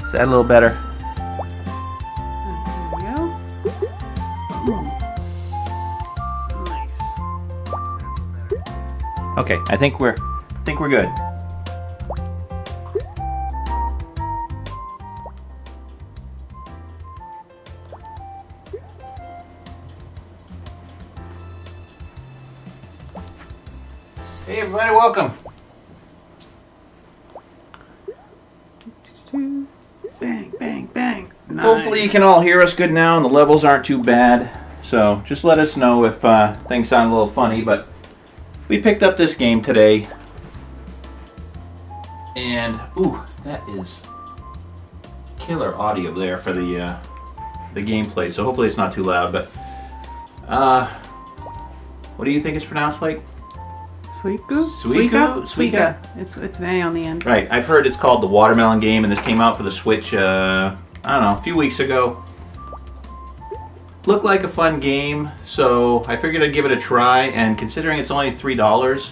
Is that a little better? Here we go. Nice. Okay, I think we're good. Hey everybody, welcome. Bang, bang, bang. Nice. Hopefully you can all hear us good now and the levels aren't too bad. So just let us know if things sound a little funny, but we picked up this game today. And, ooh, that is killer audio there for the gameplay. So hopefully it's not too loud, but what do you think it's pronounced like? Suika? Suika? Suika. It's an A on the end. Right, I've heard it's called the Watermelon Game, and this came out for the Switch, I don't know, a few weeks ago. Looked like a fun game, so I figured I'd give it a try, and considering it's only $3,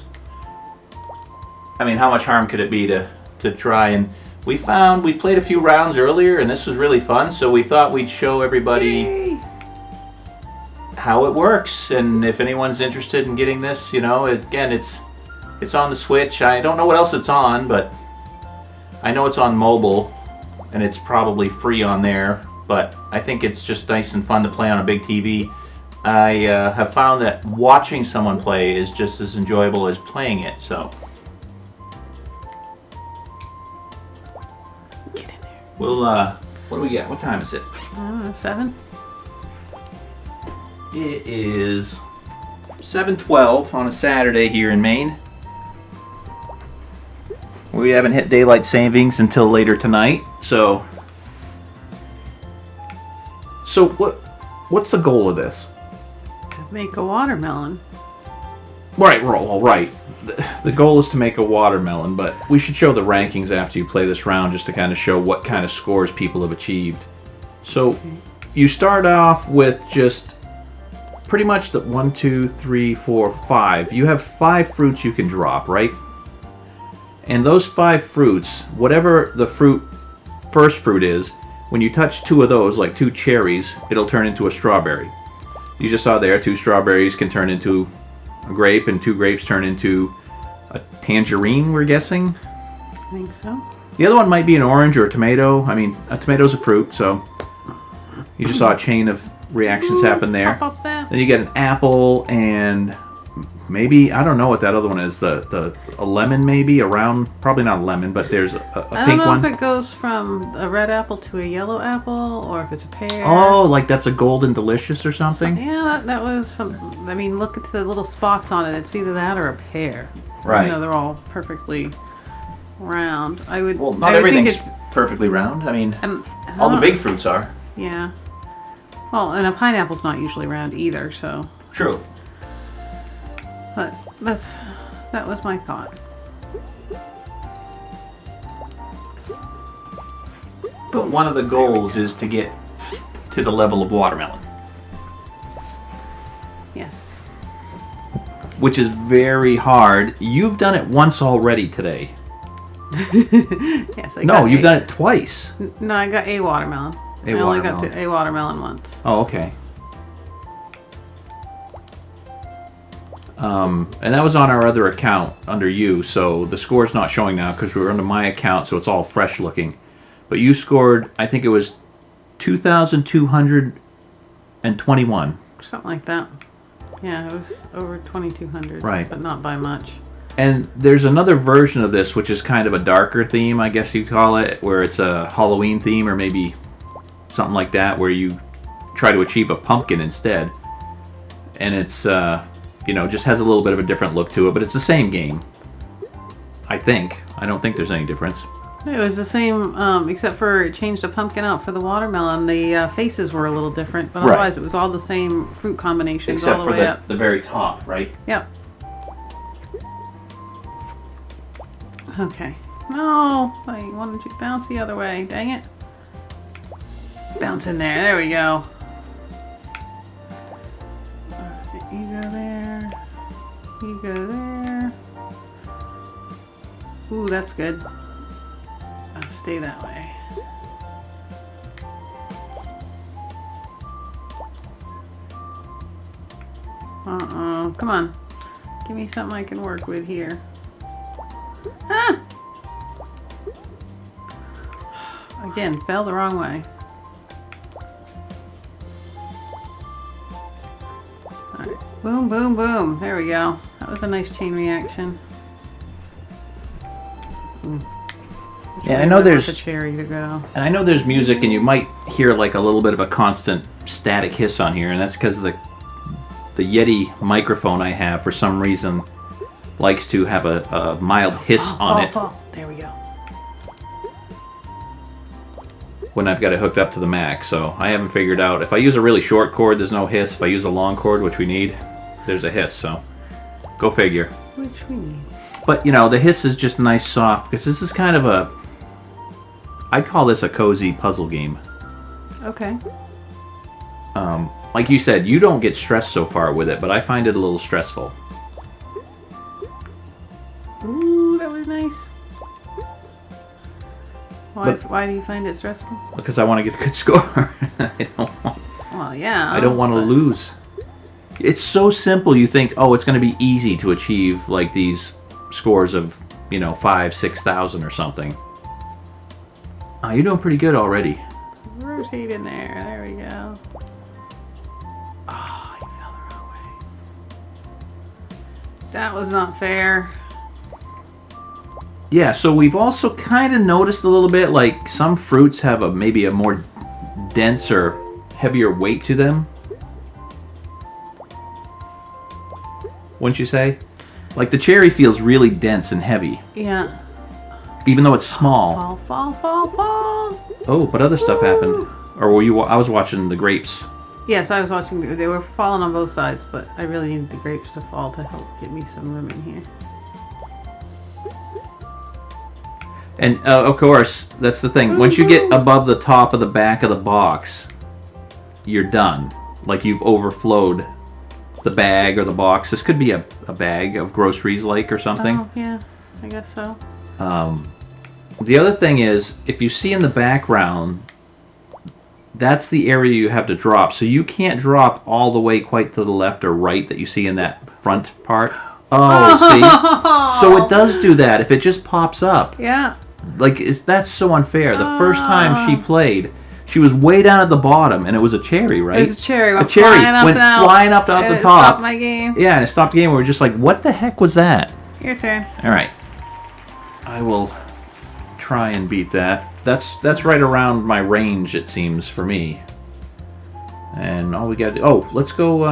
I mean, how much harm could it be to try? And we played a few rounds earlier, and this was really fun, so we thought we'd show everybody Yay. how it works, and if anyone's interested in getting this, you know, again, it's on the Switch. I don't know what else it's on, but I know it's on mobile, and it's probably free on there, but I think it's just nice and fun to play on a big TV. I have found that watching someone play is just as enjoyable as playing it, so. Get in there. We'll, what do we get? What time is it? I don't know, 7? It is 7:12 on a Saturday here in Maine. We haven't hit daylight savings until later tonight, so what's the goal of this? To make a watermelon. Right, well, right. The goal is to make a watermelon, but we should show the rankings after you play this round just to kind of show what kind of scores people have achieved. So you start off with just pretty much the 1, 2, 3, 4, 5. You have 5 fruits you can drop, right? And those 5 fruits, whatever the first fruit is, when you touch 2 of those, like 2 cherries, it'll turn into a strawberry. You just saw there, 2 strawberries can turn into a grape, and 2 grapes turn into a tangerine, we're guessing? I think so. The other one might be an orange or a tomato. I mean, a tomato's a fruit, so you just saw a chain of reactions happen there. Pop up that. Then you get an apple and maybe, I don't know what that other one is, a lemon maybe, probably not a lemon, but there's a pink one. I don't know if it goes from a red apple to a yellow apple, or if it's a pear. Oh, like that's a golden delicious or something? Yeah, that was some. I mean, look at the little spots on it. It's either that or a pear. Right. You know, they're all perfectly round. Well, not everything's perfectly round. I mean, all the big fruits are. Yeah. Well, and a pineapple's not usually round either, so. True. But that was my thought. But one of the goals is to get to the level of watermelon. Yes. Which is very hard. You've done it once already today. Yes, you've done it twice. No, I got a watermelon. I only got to a watermelon once. Oh, okay. And that was on our other account under you, so the score's not showing now because we were under my account, so it's all fresh looking. But you scored, I think it was 2,221. Something like that. Yeah, it was over 2,200. Right. But not by much. And there's another version of this, which is kind of a darker theme, I guess you'd call it, where it's a Halloween theme or maybe something like that, where you try to achieve a pumpkin instead. And it's, just has a little bit of a different look to it, but it's the same game. I think. I don't think there's any difference. It was the same, except for it changed a pumpkin out for the watermelon. The faces were a little different, but otherwise it was all the same fruit combinations all the way up. Except for the very top, right? Yep. Okay. No, I wanted you to bounce the other way. Dang it. Bounce in there. There we go. Alright, you go there. You go there. Ooh, that's good. Stay that way. Uh-oh. Come on. Give me something I can work with here. Ah! Again, fell the wrong way. Alright. Boom, boom, boom. There we go. That was a nice chain reaction. Yeah, I know there's the cherry to go. And I know there's music, and you might hear like a little bit of a constant static hiss on here, and that's because the Yeti microphone I have, for some reason, likes to have a mild hiss on it. Fall. There we go. When I've got it hooked up to the Mac, so I haven't figured out. If I use a really short cord, there's no hiss. If I use a long cord, which we need, there's a hiss, so go figure. Which we need. But, you know, the hiss is just nice soft, because this is kind of a... I'd call this a cozy puzzle game. Okay. Like you said, you don't get stressed so far with it, but I find it a little stressful. Ooh, that was nice. Why do you find it stressful? Because I want to get a good score. Well, yeah. I don't want to lose. It's so simple. You think, oh, it's going to be easy to achieve like these scores of, you know, 5,000, 6,000 or something. Oh, you're doing pretty good already. Rotate in there. There we go. Oh, you fell the wrong way. That was not fair. Yeah, so we've also kind of noticed a little bit, like some fruits have maybe a more denser, heavier weight to them. Wouldn't you say? Like the cherry feels really dense and heavy. Yeah. Even though it's small. Fall. Oh, but other stuff happened. Or were you? I was watching the grapes. Yes, I was watching. They were falling on both sides, but I really needed the grapes to fall to help get me some room in here. And of course, that's the thing. Once you get above the top of the back of the box, you're done. Like you've overflowed the bag or the box. This could be a bag of groceries, like, or something. Oh, yeah. I guess so. The other thing is, if you see in the background, that's the area you have to drop. So you can't drop all the way quite to the left or right that you see in that front part. Oh, see? So it does do that if it just pops up. Yeah. Like, that's so unfair. The first time she played, she was way down at the bottom, and it was a cherry, right? It was a cherry. A cherry went flying up out the top. It stopped my game. Yeah, and it stopped the game. We were just like, what the heck was that? Your turn. All right. I will try and beat that. That's right around my range, it seems, for me. And all we got to... Oh, let's go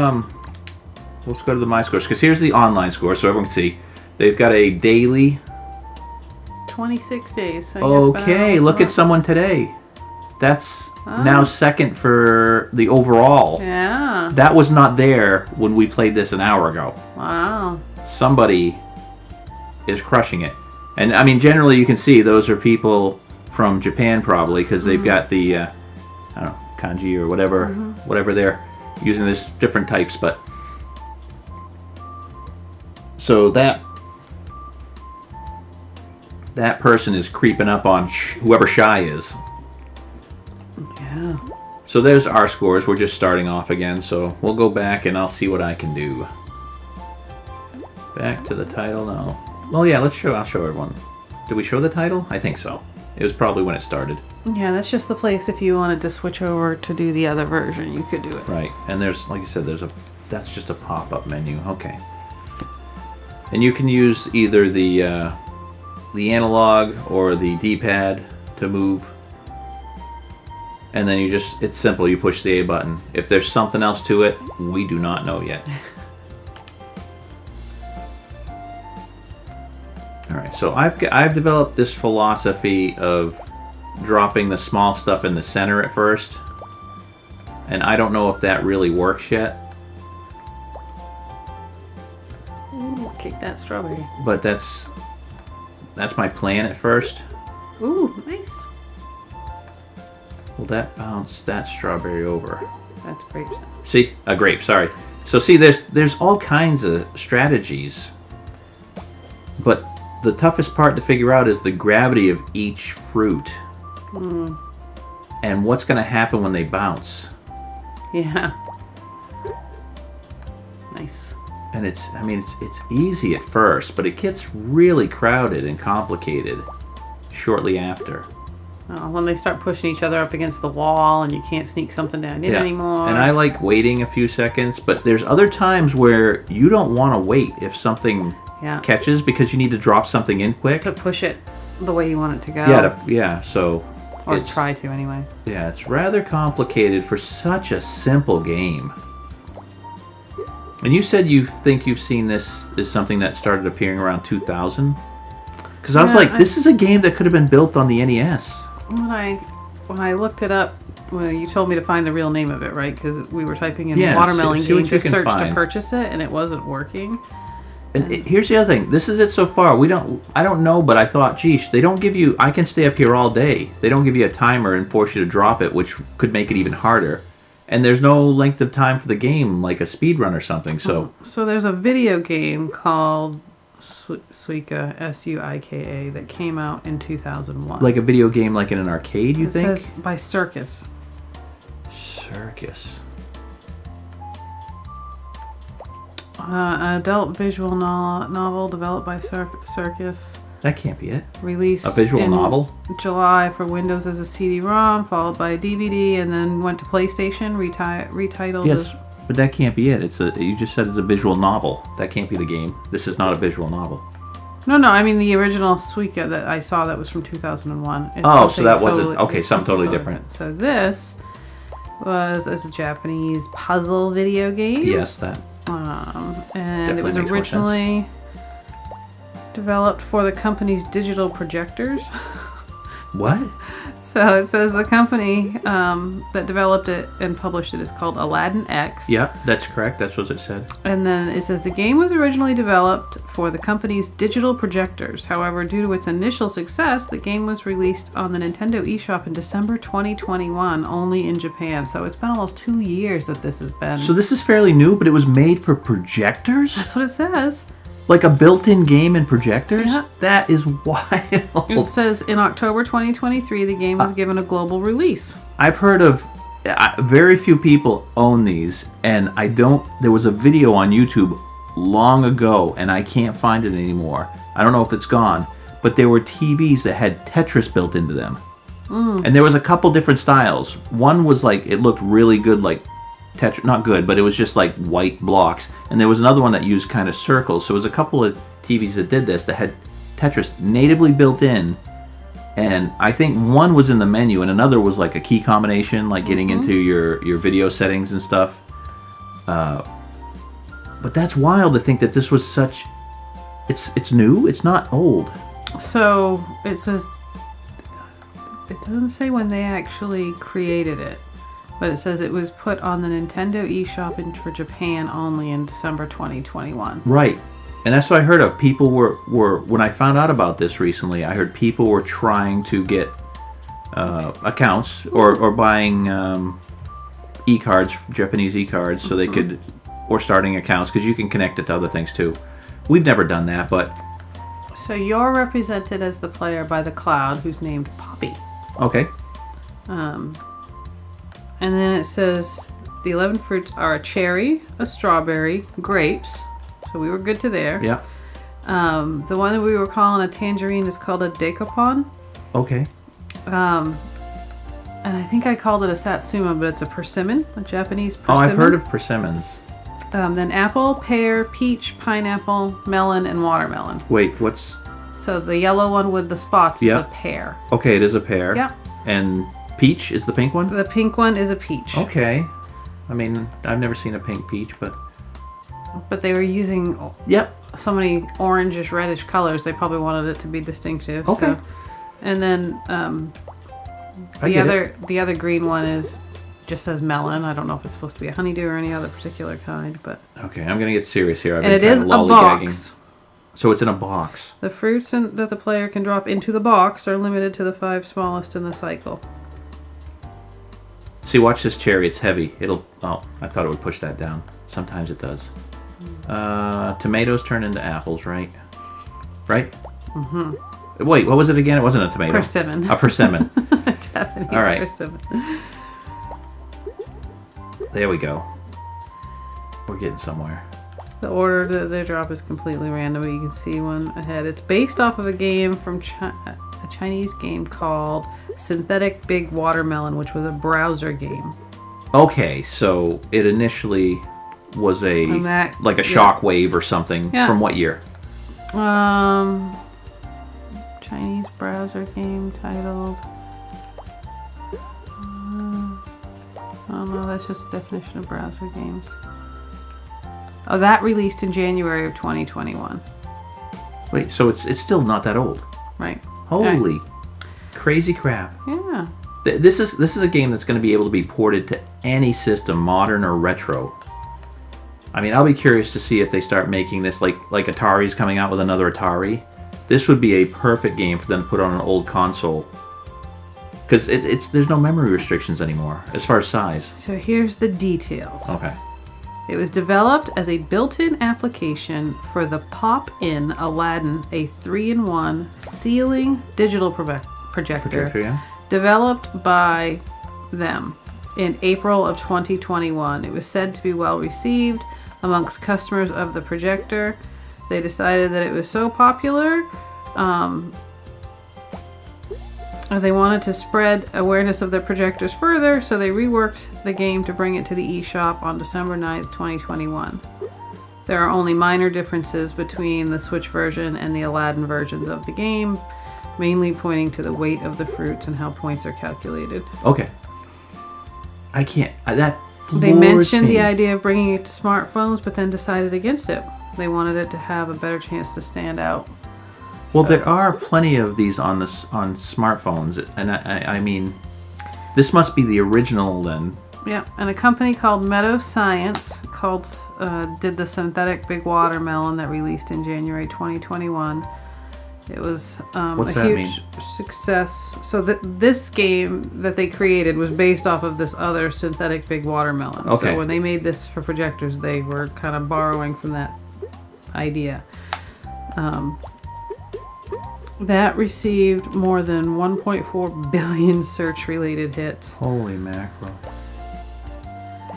to the My Scores, because here's the online score, so everyone can see. They've got a daily... 26 days. So okay, look at someone today. That's now second for the overall. Yeah. That was not there when we played this an hour ago. Wow. Somebody is crushing it. And, I mean, generally you can see those are people from Japan probably, because they've got the, I don't know, kanji or whatever they're using. This different types, but... So that person is creeping up on whoever Shy is. Yeah. So there's our scores. We're just starting off again, so we'll go back and I'll see what I can do. Back to the title now. Well, yeah, I'll show everyone. Did we show the title? I think so. It was probably when it started. Yeah, that's just the place if you wanted to switch over to do the other version, you could do it. Right, and there's, like you said, that's just a pop-up menu. Okay. And you can use either the analog or the D-pad to move. And then it's simple, you push the A button. If there's something else to it, we do not know yet. Alright, so I've developed this philosophy of dropping the small stuff in the center at first. And I don't know if that really works yet. Ooh, kick that strawberry. But that's my plan at first. Ooh, nice. Will that bounce that strawberry over? That's grapes. See? A grape, sorry. So see, there's all kinds of strategies. But the toughest part to figure out is the gravity of each fruit. And what's going to happen when they bounce. Yeah. Nice. And it's easy at first, but it gets really crowded and complicated shortly after. When they start pushing each other up against the wall and you can't sneak something down in anymore. And I like waiting a few seconds, but there's other times where you don't want to wait if something catches because you need to drop something in quick. To push it the way you want it to go. So... Or try to, anyway. Yeah, it's rather complicated for such a simple game. And you said you think you've seen this as something that started appearing around 2000? Because I was like, this is a game that could have been built on the NES. When I looked it up, well, you told me to find the real name of it, right? Because we were typing in watermelon game to search to purchase it, and it wasn't working. And here's the other thing. This is it so far. I don't know, but I thought, geez, they don't give you... I can stay up here all day. They don't give you a timer and force you to drop it, which could make it even harder. And there's no length of time for the game, like a speed run or something. So there's a video game called Suika, Suika, that came out in 2001. Like a video game, like in an arcade, you think? It says by Circus. Circus. An adult visual novel developed by Circus. That can't be it. Released a visual novel? July for Windows as a CD-ROM, followed by a DVD, and then went to PlayStation, retitled. Yes, but that can't be it. You just said it's a visual novel. That can't be the game. This is not a visual novel. No, I mean the original Suika that I saw that was from 2001. So that wasn't... Okay, something totally different. So this was a Japanese puzzle video game. Yes, that... and it was originally developed for the company's digital projectors. What? So it says the company that developed it and published it is called Aladdin X. Yep, that's correct. That's what it said. And then it says the game was originally developed for the company's digital projectors. However, due to its initial success, the game was released on the Nintendo eShop in December 2021, only in Japan. So it's been almost 2 years that this has been. So this is fairly new, but it was made for projectors? That's what it says. Like a built-in game and projectors? Yeah. That is wild. It says in October 2023, the game was given a global release. I've heard of... very few people own these, and there was a video on YouTube long ago, and I can't find it anymore. I don't know if it's gone, but there were TVs that had Tetris built into them. And there was a couple different styles. One was like, it looked really good, like Tetris, not good, but it was just like white blocks. And there was another one that used kind of circles. So it was a couple of TVs that did this that had Tetris natively built in. And I think one was in the menu and another was like a key combination, like getting into your video settings and stuff. But that's wild to think that this was such... It's new? It's not old. So it says... It doesn't say when they actually created it. But it says it was put on the Nintendo eShop for Japan only in December 2021. Right. And that's what I heard of. People were when I found out about this recently, I heard people were trying to get accounts or buying e-cards, Japanese e-cards, so they could, or starting accounts, because you can connect it to other things too. We've never done that, but... So you're represented as the player by the Cloud, who's named Poppy. Okay. And then it says the 11 fruits are a cherry, a strawberry, grapes. So we were good to there. Yeah. The one that we were calling a tangerine is called a decapon. Okay. And I think I called it a satsuma, but it's a persimmon, a Japanese persimmon. Oh, I've heard of persimmons. Then apple, pear, peach, pineapple, melon, and watermelon. Wait, what's... So the yellow one with the spots is a pear. Okay, it is a pear. Yeah. And peach is the pink one? The pink one is a peach. Okay. I mean, I've never seen a pink peach, but... But they were using so many orangish, reddish colors, they probably wanted it to be distinctive. Okay. So. And then the other green one just says melon. I don't know if it's supposed to be a honeydew or any other particular kind, but... Okay, I'm going to get serious here. And it is a box. So it's in a box. The fruits that the player can drop into the box are limited to the 5 smallest in the cycle. See, watch this cherry. It's heavy. It'll... Oh, I thought it would push that down. Sometimes it does. Tomatoes turn into apples, right? Right? Mm-hmm. Wait, what was it again? It wasn't a tomato. Persimmon. A persimmon. Japanese all right. persimmon. There we go. We're getting somewhere. The order that they drop is completely random, but you can see one ahead. It's based off of a game from a Chinese game called Synthetic Big Watermelon, which was a browser game. Okay, so it initially was like a shockwave or something. Yeah. From what year? Chinese browser game titled. Oh no, that's just a definition of browser games. Oh, that released in January of 2021. Wait, so it's still not that old. Right. Holy crazy crap. Yeah. This is a game that's going to be able to be ported to any system, modern or retro. I mean, I'll be curious to see if they start making this like Atari's coming out with another Atari. This would be a perfect game for them to put on an old console. Because there's no memory restrictions anymore as far as size. So here's the details. Okay. It was developed as a built-in application for the Pop-In Aladdin, a 3-in-1 ceiling digital projector Yeah. developed by them in April of 2021. It was said to be well received amongst customers of the projector. They decided that it was so popular, they wanted to spread awareness of their projectors further, so they reworked the game to bring it to the eShop on December 9th, 2021. There are only minor differences between the Switch version and the Aladdin versions of the game, mainly pointing to the weight of the fruits and how points are calculated. Okay. I can't. That floors They mentioned me. the idea of bringing it to smartphones, but then decided against it. They wanted it to have a better chance to stand out. Well, there are plenty of these on smartphones, and I mean, this must be the original then. Yeah, and a company called Meadow Science did the Synthetic Big Watermelon that released in January 2021. It was What's a that huge mean? success. So this game that they created was based off of this other Synthetic Big Watermelon. Okay. So when they made this for projectors, they were kind of borrowing from that idea. That received more than 1.4 billion search-related hits. Holy mackerel.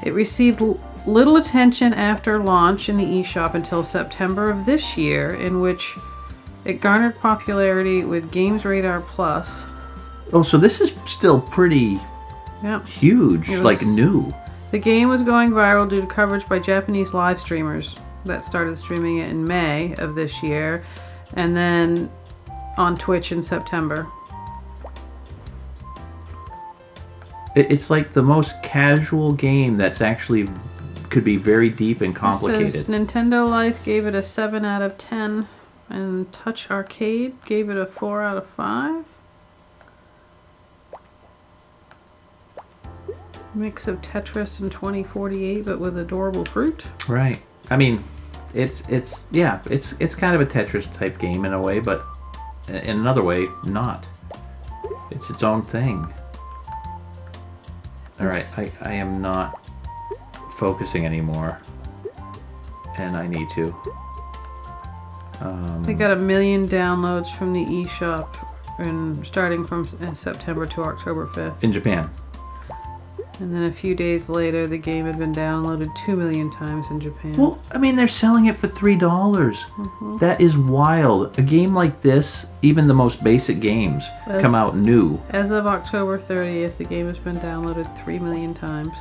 It received little attention after launch in the eShop until September of this year, in which it garnered popularity with Games Radar Plus. Oh, so this is still pretty huge, like new. The game was going viral due to coverage by Japanese live streamers that started streaming it in May of this year, and then on Twitch in September. It's like the most casual game that's actually could be very deep and complicated. It says Nintendo Life gave it a 7 out of 10, and Touch Arcade gave it a 4 out of 5. Mix of Tetris and 2048, but with adorable fruit. Right. I mean, it's kind of a Tetris type game in a way, but in another way, not. It's its own thing. All right, I am not focusing anymore, and I need to. They got 1 million downloads from the eShop, starting from September to October 5th. In Japan. And then a few days later, the game had been downloaded 2 million times in Japan. Well, I mean, they're selling it for $3. Mm-hmm. That is wild. A game like this, even the most basic games, come out new. As of October 30th, the game has been downloaded 3 million times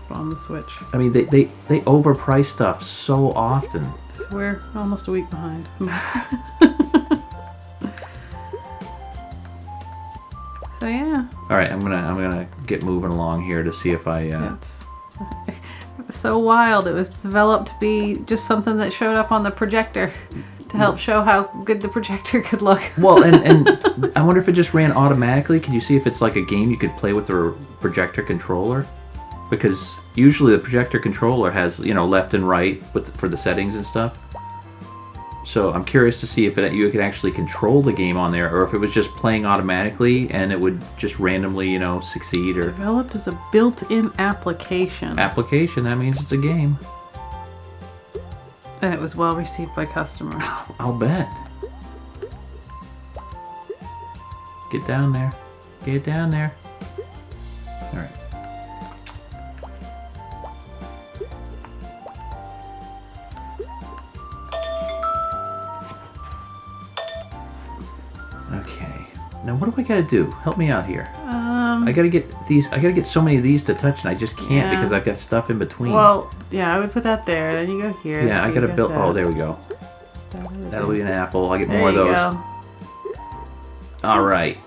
on the Switch. I mean, they overprice stuff so often. So we're almost a week behind. So yeah. All right, I'm gonna get moving along here to see if I. It's so wild. It was developed to be just something that showed up on the projector to help show how good the projector could look. Well, and I wonder if it just ran automatically. Can you see if it's like a game you could play with the projector controller? Because usually the projector controller has, left and right for the settings and stuff. So I'm curious to see if you could actually control the game on there, or if it was just playing automatically and it would just randomly, succeed. Or developed as a built-in application. Application, that means it's a game. And it was well received by customers. I'll bet. Get down there. Get down there. All right. Okay. Now what do I gotta do? Help me out here. I gotta get these. I gotta get so many of these to touch, and I just can't because I've got stuff in between. Well, yeah, I would put that there. Then you go here. Yeah, I gotta build. Oh, there we go. That'll be an apple. I'll get more of those. Go. All right.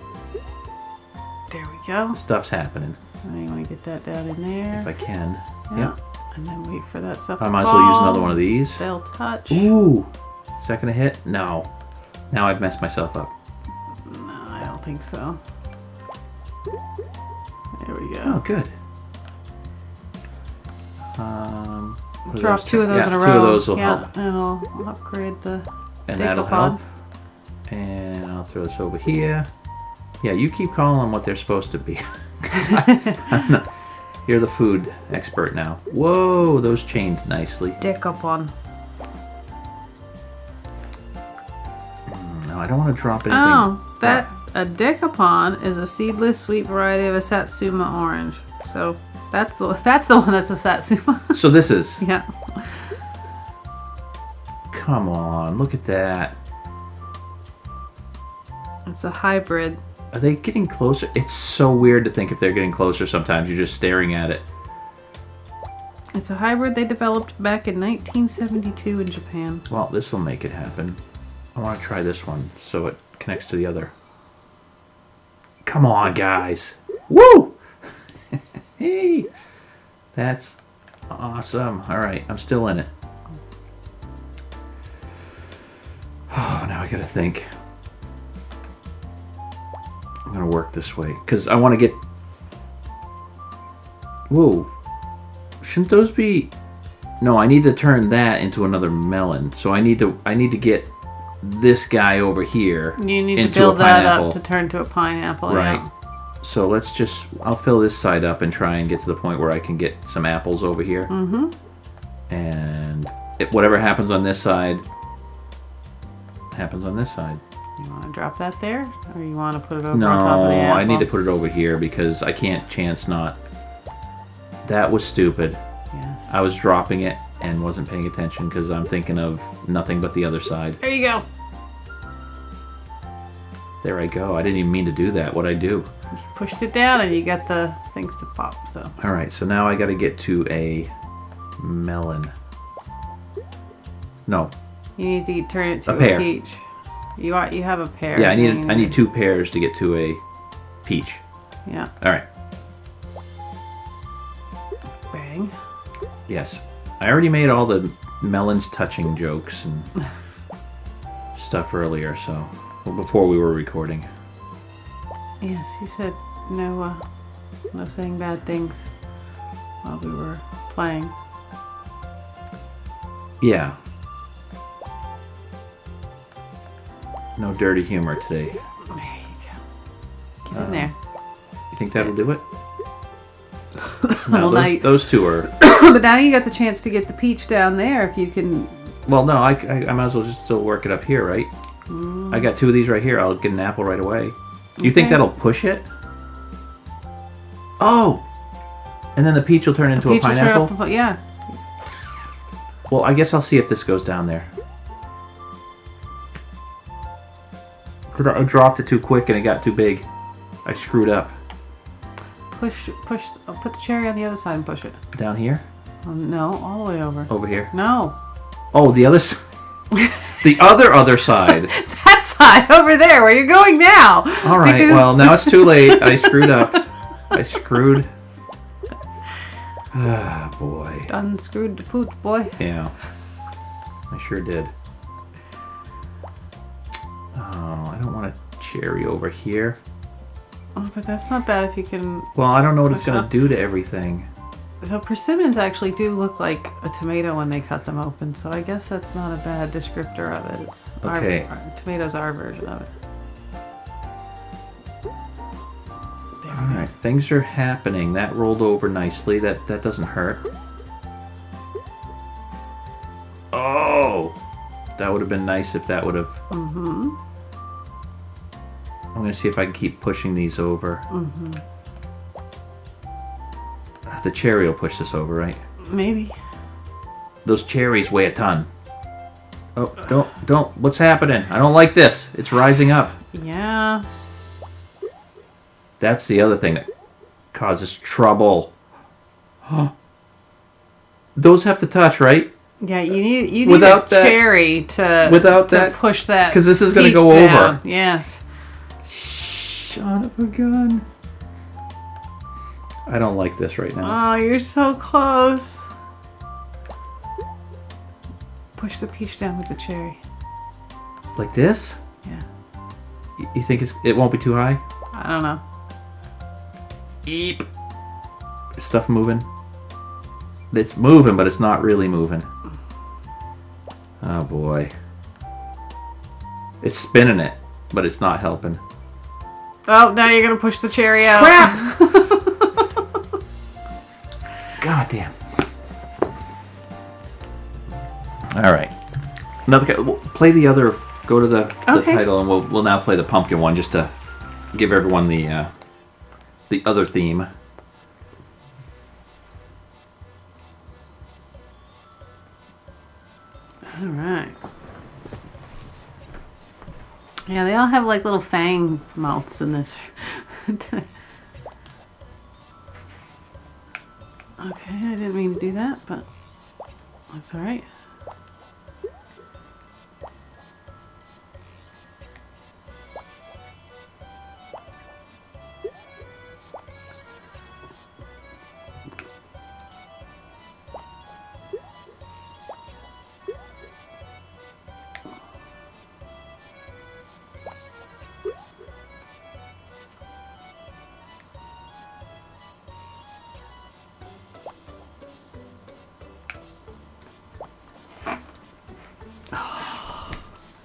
There we go. Stuff's happening. So you want to get that down in there. If I can. Yeah. Yep. And then wait for that stuff. I might as well use another one of these. They'll touch. Ooh. Second a hit? No. Now I've messed myself up. No, I don't think so. There we go. Oh, good. Drop two of those in a row. Two of those will help. And I'll upgrade the And that'll help. And I'll throw this over here. Yeah, you keep calling them what they're supposed to be. You're the food expert now. Whoa, those chained nicely. Decapon. No, I don't want to drop anything. Oh, a decapon is a seedless sweet variety of a satsuma orange. So that's the one that's a satsuma. So this is. Yeah. Come on, look at that. It's a hybrid. Are they getting closer? It's so weird to think if they're getting closer sometimes. You're just staring at it. It's a hybrid they developed back in 1972 in Japan. Well, this will make it happen. I want to try this one so it connects to the other. Come on, guys. Woo! Hey! That's awesome. All right, I'm still in it. Oh, now I gotta think. I'm gonna work this way because I want to get. Whoa! Shouldn't those be? No, I need to turn that into another melon. So I need to get this guy over here. You need into to build a pineapple. that up to turn to a pineapple. Right. Yeah. So let's just. I'll fill this side up and try and get to the point where I can get some apples over here. Mm-hmm. And whatever happens on this side happens on this side. You want to drop that there, or you want to put it over on top of the apple? No, I need to put it over here because I can't chance not. That was stupid. Yes. I was dropping it and wasn't paying attention because I'm thinking of nothing but the other side. There you go. There I go. I didn't even mean to do that. What'd I do? You pushed it down and you got the things to pop. So. All right. So now I got to get to a melon. No. You need to turn it to A pear. peach. You have a pear. Yeah, I need two pears to get to a peach. Yeah. All right. Bang. Yes. I already made all the melons touching jokes and stuff earlier, so before we were recording. Yes, you said no saying bad things while we were playing. Yeah. No dirty humor today. There you go. Get in there. You think that'll do it? No, Well, those two are. But now you got the chance to get the peach down there if you can. Well, no, I might as well just still work it up here, right? I got two of these right here. I'll get an apple right away. You think Okay. that'll push it? Oh! And then the peach will turn into a Peach will turn pineapple? up, yeah. Well, I guess I'll see if this goes down there. 'Cause I dropped it too quick and it got too big. I screwed up. Push. Put the cherry on the other side and push it. Down here? Oh, no, all the way over. Over here? No. Oh, the other side. The other side. That side over there where you're going now. All right. Because- Well, now it's too late. I screwed up. Ah, boy. Unscrewed the poot, boy. Yeah. I sure did. Oh, I don't want a cherry over here. Oh, but that's not bad if you can. Well, I don't know what it's Push going to up. do to everything. So persimmons actually do look like a tomato when they cut them open. So I guess that's not a bad descriptor of it. It's Okay. Tomatoes are our version of it. There All we go. right. Things are happening. That rolled over nicely. That doesn't hurt. Oh! That would have been nice if that would have... Mm-hmm. I'm going to see if I can keep pushing these over. Mm-hmm. The cherry will push this over, right? Maybe. Those cherries weigh a ton. Oh, don't. What's happening? I don't like this. It's rising up. Yeah. That's the other thing that causes trouble. Those have to touch, right? Yeah, you need Without a that- cherry to without that- push that. 'cause this is gonna peach go down. over. Yes. Son of a gun. I don't like this right now. Oh, you're so close. Push the peach down with the cherry. Like this? Yeah. You think it won't be too high? I don't know. Eep. Is stuff moving? It's moving, but it's not really moving. Oh boy. It's spinning it, but it's not helping. Oh, now you're gonna push the cherry out. Crap! God damn. All right. Play the other. Go to the Okay. title, and we'll now play the pumpkin one just to give everyone the other theme. All right. Yeah, they all have like little fang mouths in this. Okay, I didn't mean to do that, but that's all right.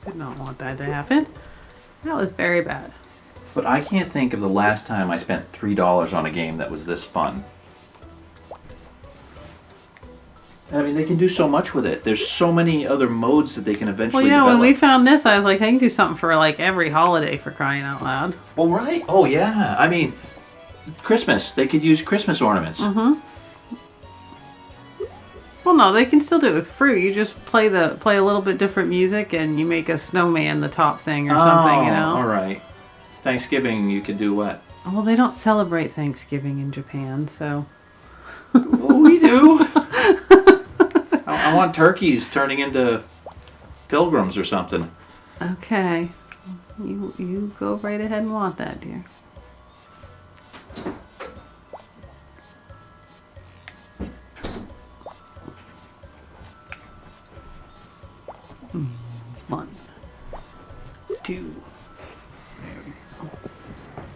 Did not want that to happen. That was very bad. But I can't think of the last time I spent $3 on a game that was this fun. I mean, they can do so much with it. There's so many other modes that they can eventually Well, yeah, develop. when we found this, I was like, I can do something for like every holiday for crying out loud. Well, right. Oh, yeah. I mean, Christmas. They could use Christmas ornaments. Mm-hmm. Well, no, they can still do it with fruit. You just play a little bit different music, and you make a snowman the top thing or something, you know? All right. Thanksgiving, you could do what? Well, they don't celebrate Thanksgiving in Japan, so... Well, we do. I want turkeys turning into pilgrims or something. Okay. You go right ahead and want that, dear. One, two.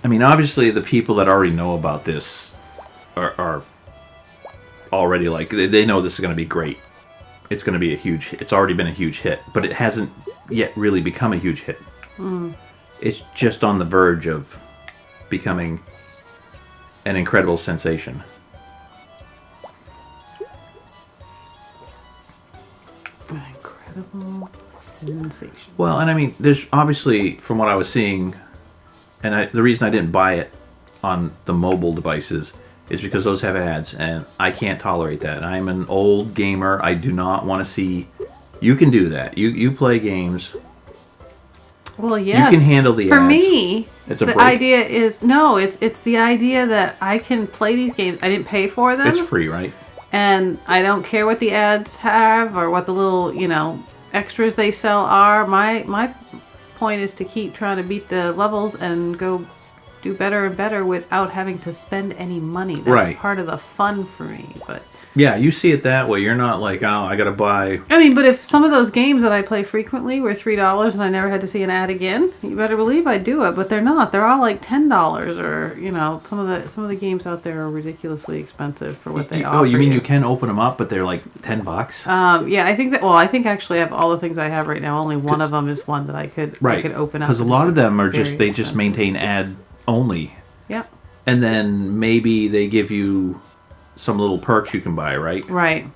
I mean, obviously, the people that already know about this are already like, they know this is going to be great. It's going to be it's already been a huge hit, but it hasn't yet really become a huge hit. It's just on the verge of becoming an incredible sensation. An incredible sensation. Well, and I mean, there's obviously, from what I was seeing, and the reason I didn't buy it on the mobile devices is because those have ads, and I can't tolerate that. I'm an old gamer. I do not want to see... You can do that. You play games. Well, yes. You can handle the For ads. me, It's a the break. idea is... No, it's the idea that I can play these games. I didn't pay for them. It's free, right? And I don't care what the ads have or what the little, extras they sell are. My point is to keep trying to beat the levels and go do better and better without having to spend any money. That's Right. part of the fun for me. But Yeah, you see it that way. You're not like, oh, I got to buy... I mean, but if some of those games that I play frequently were $3 and I never had to see an ad again, you better believe I'd do it. But they're not. They're all like $10 or some of the games out there are ridiculously expensive for what they offer. Oh, you mean you can open them up, but they're like $10? Yeah, I think that. Well, I think actually of all the things I have right now, only one of them is one that I could open up. Because a lot of them are just very just expensive. maintain ad only, Yeah. and then maybe they give you some little perks you can buy, right? Right.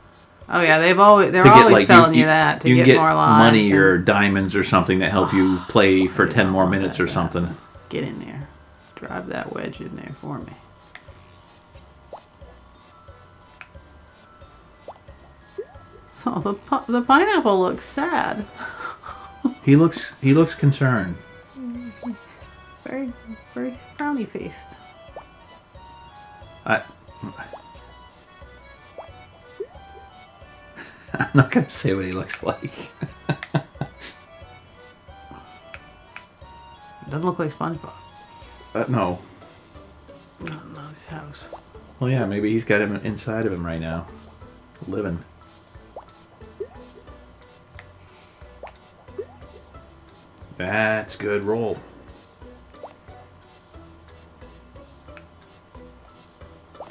Oh yeah, they're always like, selling you that to you get, can get more lives. money and or diamonds or something that help you play for 10 more want minutes that or to something. happen. Get in there, drive that wedge in there for me. So the pineapple looks sad. He looks concerned. smiley faced. I'm not going to say what he looks like. Doesn't look like SpongeBob. No. Not his house. Well, yeah, maybe he's got him inside of him right now. Living. That's good roll.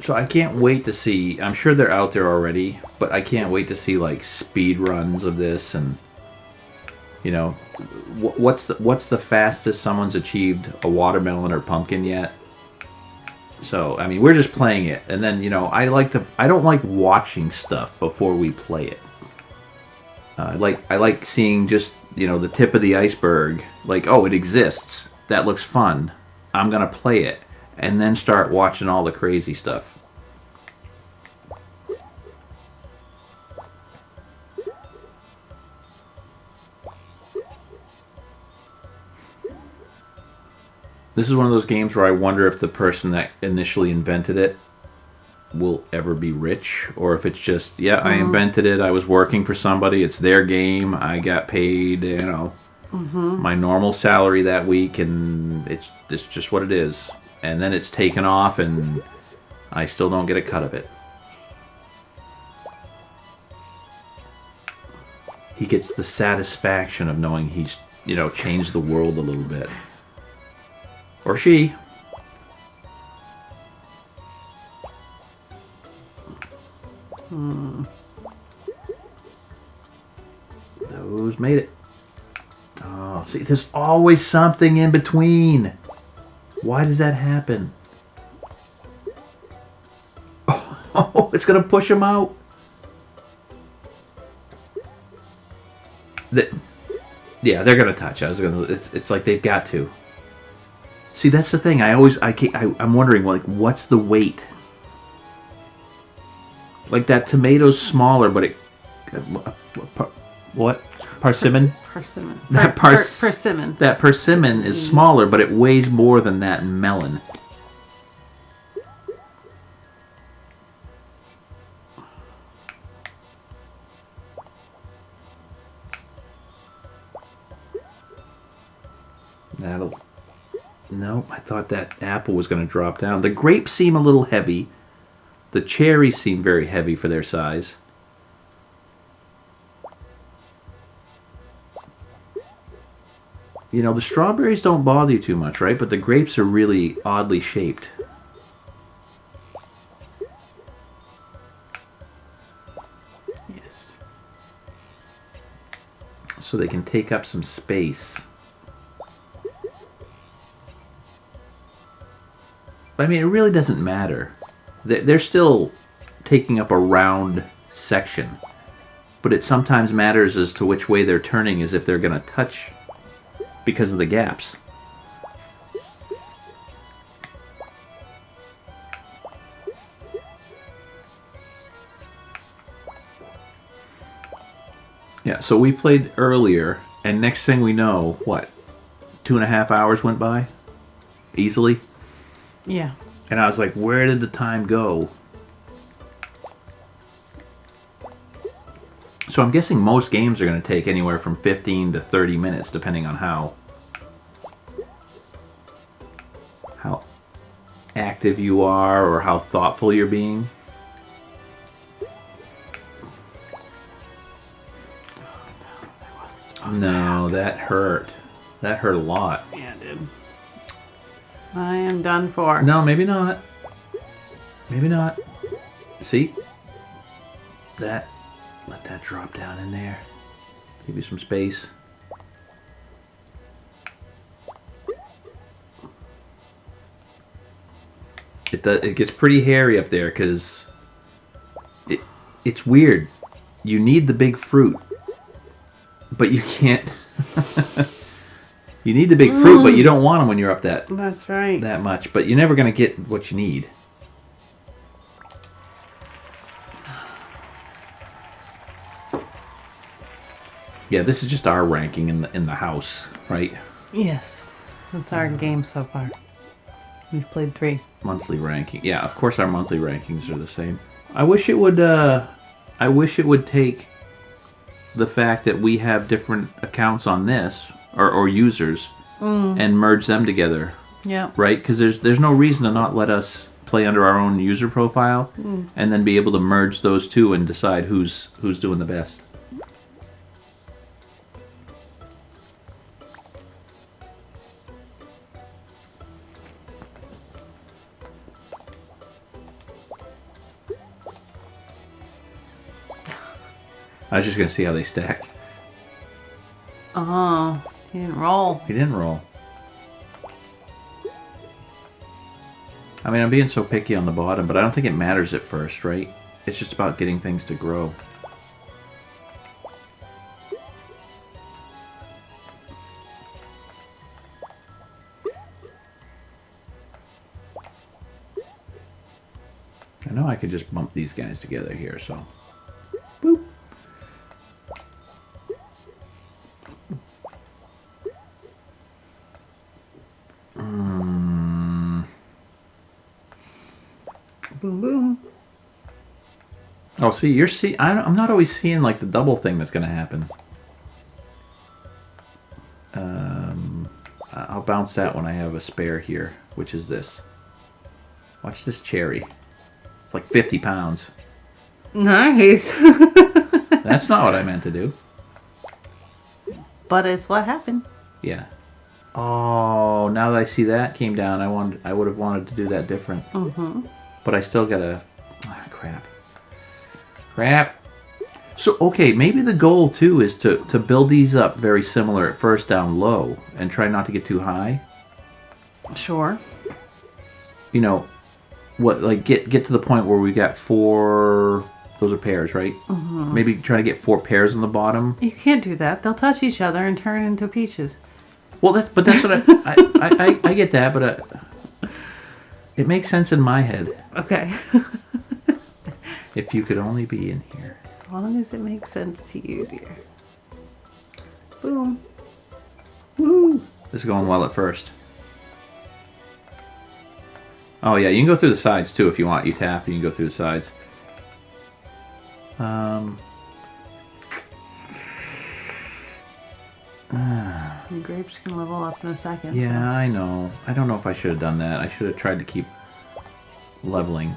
So I can't wait to see, I'm sure they're out there already, but I can't wait to see like speed runs of this and you know, what's the fastest someone's achieved a watermelon or pumpkin yet? So, I mean, we're just playing it, and then, you know, I don't like watching stuff before we play it. I like seeing just, you know, the tip of the iceberg. Like, oh, it exists. That looks fun. I'm gonna play it, and then start watching all the crazy stuff. This is one of those games where I wonder if the person that initially invented it will ever be rich, or if it's just, yeah, I invented it, I was working for somebody, it's their game, I got paid, you know, my normal salary that week, and it's just what it is. And then it's taken off, and I still don't get a cut of it. He gets the satisfaction of knowing he's, you know, changed the world a little bit. Or she. Those made it. Oh, see, there's always something in between. Why does that happen? Oh, it's gonna push them out. Yeah, they're gonna touch. It's like they've got to. See, that's the thing. I'm wondering, like, what's the weight? Like, that tomato's smaller, but it... What? Persimmon? Persimmon. That persimmon. That persimmon is smaller, but it weighs more than that melon. Nope, I thought that apple was going to drop down. The grapes seem a little heavy. The cherries seem very heavy for their size. You know, the strawberries don't bother you too much, right? But the grapes are really oddly shaped. Yes. So they can take up some space. I mean, it really doesn't matter. They're still taking up a round section. But it sometimes matters as to which way they're turning, as if they're going to touch because of the gaps. Yeah, so we played earlier, and next thing we know, what? 2.5 hours went by? Easily? Yeah. And I was like, where did the time go? So I'm guessing most games are going to take anywhere from 15 to 30 minutes, depending on how active you are or how thoughtful you're being. That wasn't supposed to No, happen. that hurt. That hurt a lot. Yeah, it did. I am done for. No, maybe not. Maybe not. See? Let that drop down in there. Give you some space. It gets pretty hairy up there because it's weird. You need the big fruit, but you can't. You need the big fruit, but you don't want them when you're up That's right. that much. But you're never going to get what you need. Yeah, this is just our ranking in the house, right? Yes. That's our game so far. We've played 3. Monthly ranking. Yeah, of course our monthly rankings are the same. I wish it would take the fact that we have different accounts on this or users and merge them together. Yeah. Right? Because there's no reason to not let us play under our own user profile and then be able to merge those two and decide who's doing the best. I was just going to see how they stack. Oh, he didn't roll. He didn't roll. I mean, I'm being so picky on the bottom, but I don't think it matters at first, right? It's just about getting things to grow. I know I could just bump these guys together here, so... Boop. Boom, boom. Oh, see, you're I'm not always seeing like the double thing that's going to happen. I'll bounce that when I have a spare here, which is this. Watch this cherry. It's like 50 pounds. Nice. That's not what I meant to do. But it's what happened. Yeah. Oh, now that I see that came down, I would have wanted to do that different. Mm-hmm. But I still gotta... Ah, crap. So, okay, maybe the goal, too, is to build these up very similar at first down low and try not to get too high. Sure. You know, get to the point where we got 4... Those are pairs, right? Mm-hmm. Maybe try to get 4 pairs on the bottom. You can't do that. They'll touch each other and turn into peaches. Well, that's what I get that, but it makes sense in my head. Okay. If you could only be in here. As long as it makes sense to you, dear. Boom. Woo! This is going well at first. Oh yeah, you can go through the sides too if you want. You tap, you can go through the sides. The grapes can level up in a second. Yeah, so. I know. I don't know if I should have done that. I should have tried to keep leveling.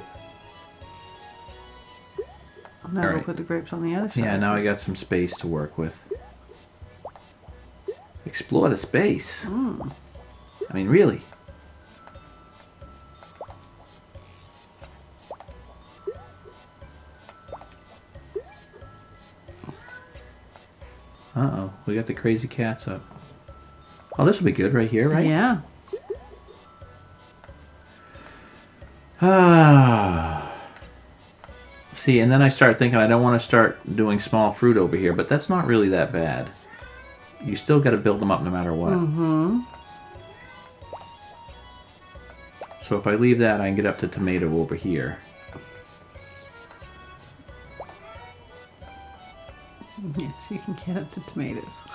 Now All we'll right. put the grapes on the other side. Yeah, now I got some space to work with. Explore the space. I mean, really. Uh-oh, we got the crazy cats up. Oh, this will be good right here, right? Yeah. See, and then I start thinking I don't want to start doing small fruit over here, but that's not really that bad. You still got to build them up no matter what. Mm-hmm. So if I leave that, I can get up to tomato over here. Yes, you can get up to tomatoes.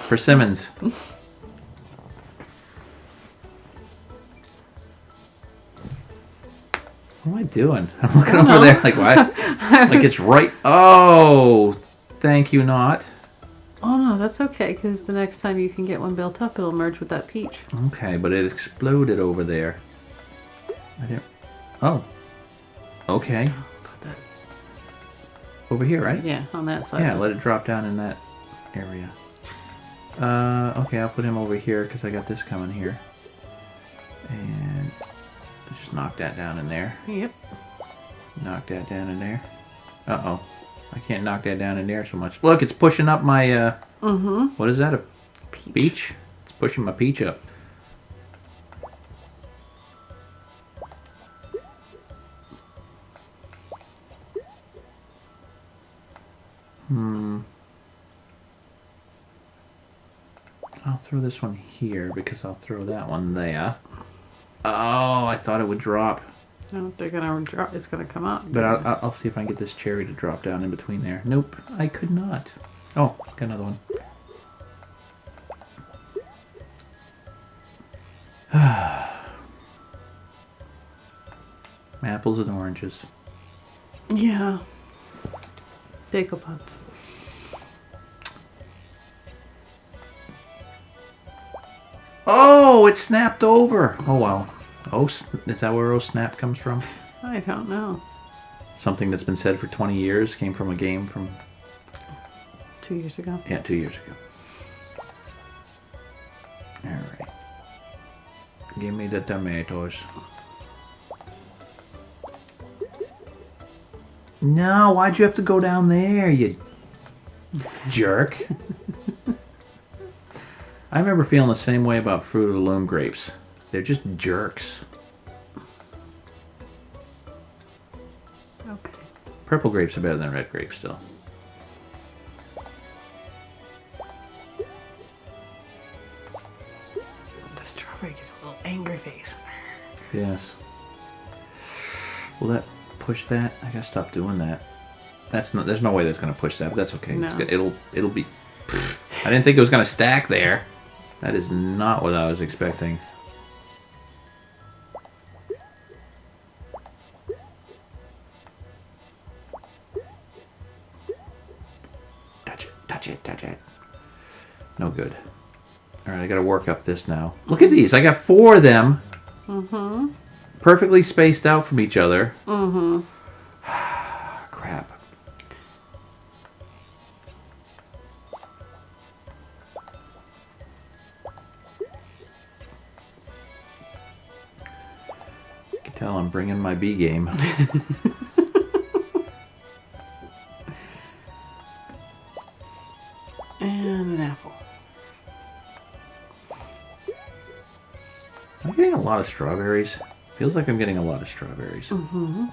Persimmons. What am I doing? I'm looking over there like, why? Like it's right. Oh, thank you, not. Oh, no, that's okay, because the next time you can get one built up, it'll merge with that peach. Okay, but it exploded over there. I didn't. Oh. Okay. Put that. Over here, right? Yeah, on that side. Yeah, let it drop down in that area. Okay, I'll put him over here because I got this coming here. And just knock that down in there. Yep. Knock that down in there. Uh-oh. I can't knock that down in there so much. Look, it's pushing up my, what is that, a peach? It's pushing my peach up. I'll throw this one here because I'll throw that one there. Oh, I thought it would drop. No, they're gonna drop. It's gonna come up. But I'll see if I can get this cherry to drop down in between there. Nope, I could not. Oh, got another one. Apples and oranges. Yeah. Decoupons. Oh, it snapped over. Oh, wow. Oh, is that where oh snap comes from? I don't know. Something that's been said for 20 years came from a game from... 2 years ago. Yeah, 2 years ago. Alright. Give me the tomatoes. No, why'd you have to go down there, you jerk? I remember feeling the same way about Fruit of the Loom grapes. They're just jerks. Okay. Purple grapes are better than red grapes still. The strawberry gets a little angry face. Yes. Will that push that? I gotta stop doing that. That's not. There's no way that's gonna push that, but that's okay. No. It's good. It'll be. I didn't think it was gonna stack there. That is not what I was expecting. Touch it, touch it, touch it. No good. Alright, I gotta work up this now. Look at these. I got 4 of them. Mm-hmm. Perfectly spaced out from each other. Mm-hmm. Crap. You can tell I'm bringing my B game. And an apple. I'm getting a lot of strawberries. Feels like I'm getting a lot of strawberries. Mm-hmm.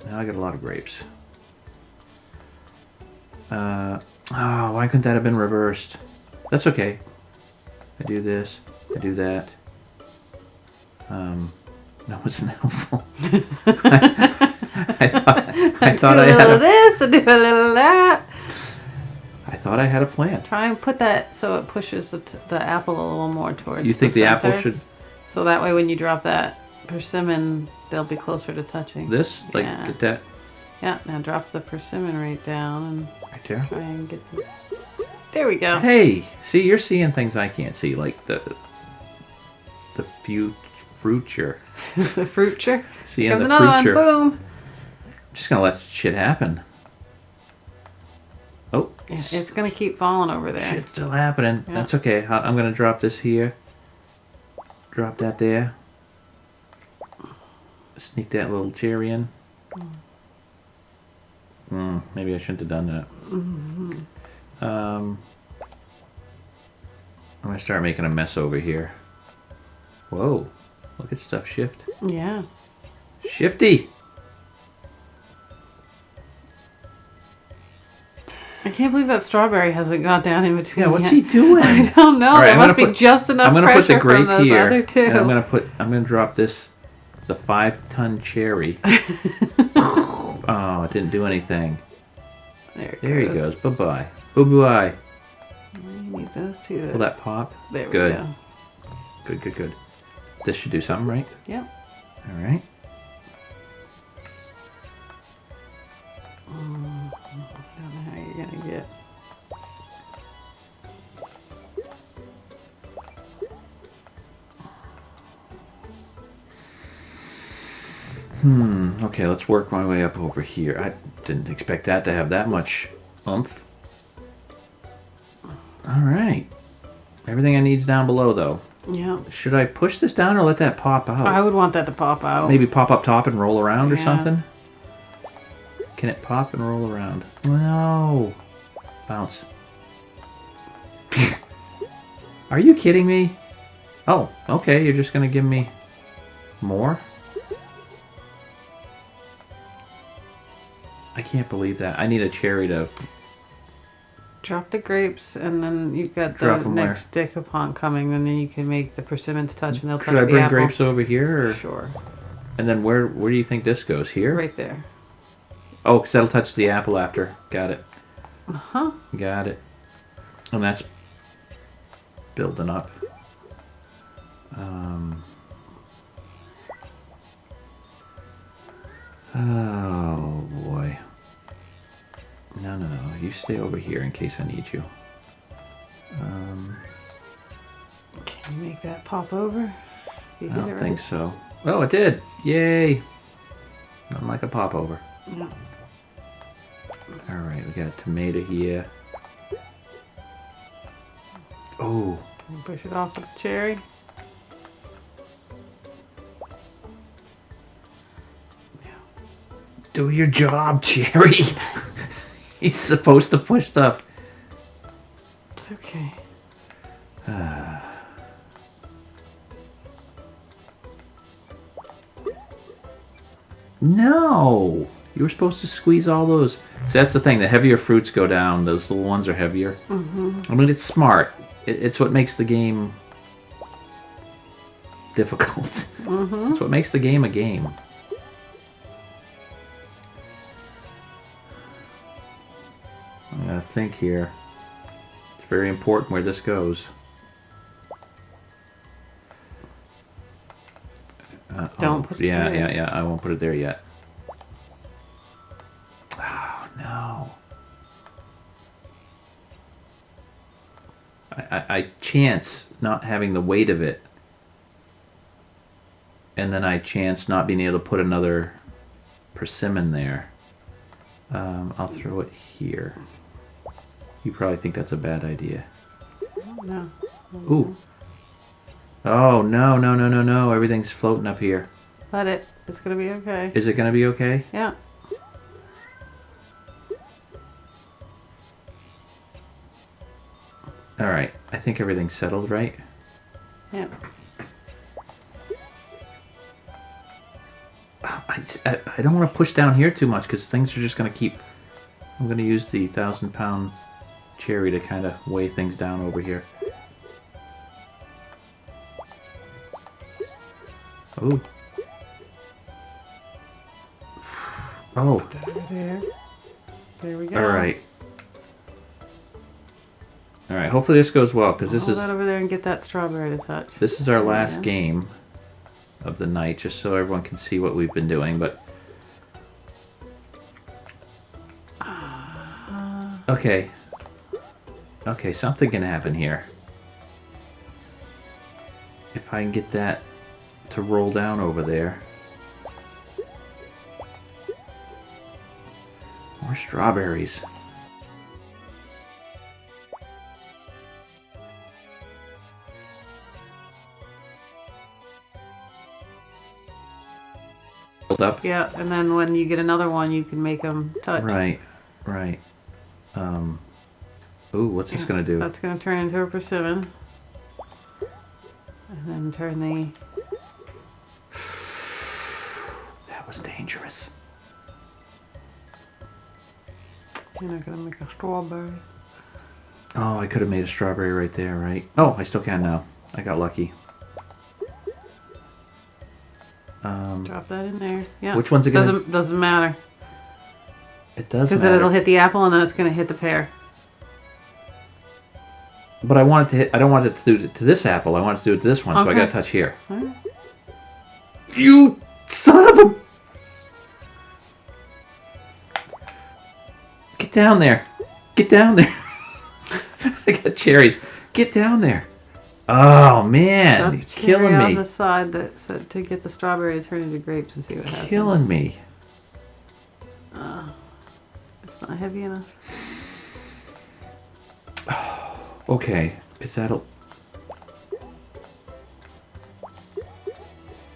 Now I got a lot of grapes. Why couldn't that have been reversed? That's okay. I do this. I do that. That wasn't helpful. I thought I had a little this and do a little that. I thought I had a plan. Try and put that so it pushes the apple a little more towards You think the apple should... So that way when you drop that persimmon, they'll be closer to touching. This? Like, yeah. get that? Yeah, now drop the persimmon right down and right there? Try and get the... There we go. Hey! See, you're seeing things I can't see, like the fruiture. The fruiture? Seeing Comes the another fruiture. one, boom! I'm just gonna let shit happen. Oh. Yeah, it's gonna keep falling over there. Shit's still happening. Yeah. That's okay. I'm gonna drop this here. Drop that there. Sneak that little cherry in. Maybe I shouldn't have done that. Mm-hmm. I'm gonna start making a mess over here. Whoa. Look at stuff shift. Yeah. Shifty! I can't believe that strawberry hasn't got down in between. Yeah, what's yet. he doing? I don't know. All right, there must be just enough pressure from those other two. And I'm gonna drop this, the 5-ton cherry. Oh, it didn't do anything. There he goes. Bye-bye. Bye-bye. You need those two. Will that pop? There we Good. go. Good, good, good. This should do something, right? Yep. All right. I don't know how you're gonna get. Okay, let's work my way up over here. I didn't expect that to have that much oomph. All right. Everything I need's down below, though. Yeah. Should I push this down or let that pop out? I would want that to pop out. Maybe pop up top and roll around or Yeah. something? Can it pop and roll around? No. Bounce. Are you kidding me? Oh, okay. You're just going to give me more? I can't believe that. I need a cherry to... Drop the grapes, and then you've got the Drop 'em next decoupon coming, and then you can make the persimmons touch, and they'll touch Should I the bring apple. grapes over here? Or? Sure. And then where do you think this goes? Here? Right there. Oh, because that'll touch the apple after. Got it. Uh-huh. Got it. And that's building up. Oh, boy. No. You stay over here in case I need you. Can you make that pop over? You I hit don't it think right? so. Oh, it did. Yay. Nothing like a popover. No. Alright, we got a tomato here. Oh. Can you push it off with the cherry? Do your job, Cherry. He's supposed to push stuff. It's okay. No! You were supposed to squeeze all those. See, that's the thing. The heavier fruits go down. Those little ones are heavier. Mm-hmm. I mean, it's smart. It's what makes the game difficult. Mm-hmm. It's what makes the game a game. I gotta think here. It's very important where this goes. Don't put it there. Yeah. I won't put it there yet. Oh, no. I chance not having the weight of it. And then I chance not being able to put another persimmon there. I'll throw it here. You probably think that's a bad idea. No. Ooh. Oh, no. Everything's floating up here. Let it. It's gonna be okay. Is it going to be okay? Yeah. All right. I think everything's settled, right? Yeah. I don't want to push down here too much because things are just going to keep... I'm going to use the 1,000-pound cherry to kind of weigh things down over here. Ooh. Oh. Put that over there. There we go. All right. All right. Hopefully this goes well because this Hold is that over there and get that strawberry to touch. this is our last game of the night, just so everyone can see what we've been doing. But okay, something can happen here. If I can get that to roll down over there. More strawberries. Build up. Yeah, and then when you get another one, you can make them touch. Right. Ooh, what's this gonna do? That's gonna turn into a persimmon. And then turn the... That was dangerous. You're not gonna make a strawberry. Oh, I could have made a strawberry right there, right? Oh, I still can now. I got lucky. Drop that in there. Yeah. Which one's it gonna... Doesn't matter. It does Because matter. then it'll hit the apple and then it's gonna hit the pear. But I want it to hit... I don't want it to do it to this apple. I want it to do it to this one, so I Okay. gotta touch here. Alright. You son of a... Get down there. Get down there. I got cherries. Get down there. Oh, man. Drop You're cherry killing on me. the side to get the strawberry to turn into grapes and see what happens. Killing me. It's not heavy enough. Okay, because that'll...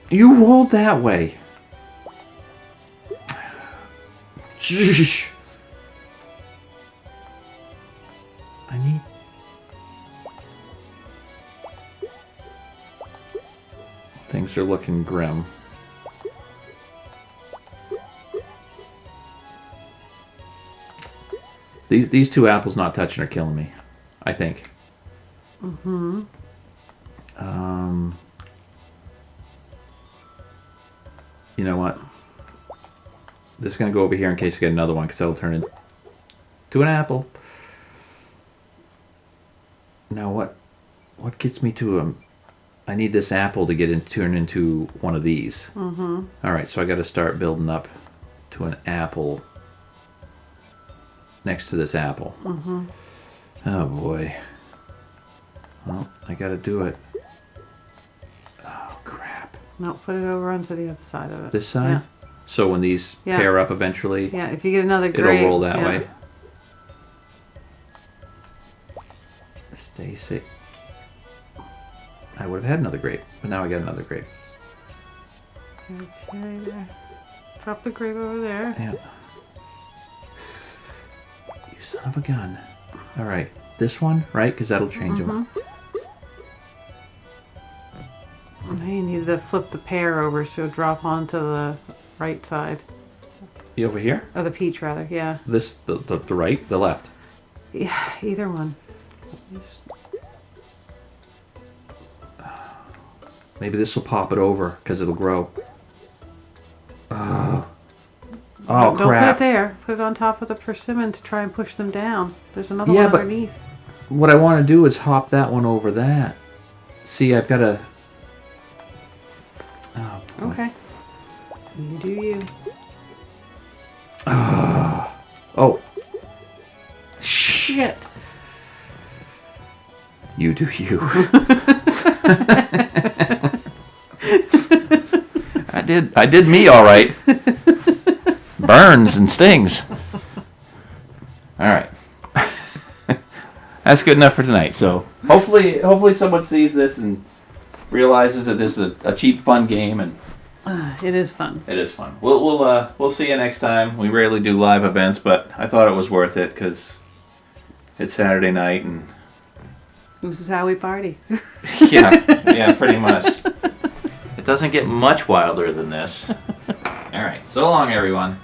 You rolled that way. Sheesh. I need... Things are looking grim. These two apples not touching are killing me, I think. Mm-hmm. You know what? This is going to go over here in case I get another one, because that'll turn into an apple. Now what gets me to I need this apple to turn into one of these. Mm-hmm. All right, so I got to start building up to an apple next to this apple. Mm-hmm. Oh boy. Well, I gotta do it. Oh crap. No, put it over onto the other side of it. This side? Yeah. So when these pair up eventually, yeah, if you get another grape, it'll roll that way. Stacy. I would have had another grape, but now I got another grape. Okay, there. Drop the grape over there. Yeah. You son of a gun. All right. This one, right? Because that'll change them. Now you need to flip the pear over so it'll drop onto the right side. You over here? Or the peach, rather, yeah. This, the right, the left. Yeah, either one. Maybe this will pop it over because it'll grow. Oh Don't crap! put it there. Put it on top of the persimmon to try and push them down. There's another Yeah, one but underneath. what I want to do is hop that one over that. See, I've got to. Oh, boy. Okay. You do you. Oh. Shit. You do you. I did me all right. Burns and stings. All right. That's good enough for tonight. So hopefully someone sees this and realizes that this is a cheap, fun game, and It is fun. it is fun. We'll see you next time. We rarely do live events, but I thought it was worth it because it's Saturday night, and This is how we party. yeah, pretty much. It doesn't get much wilder than this. All right, so long, everyone.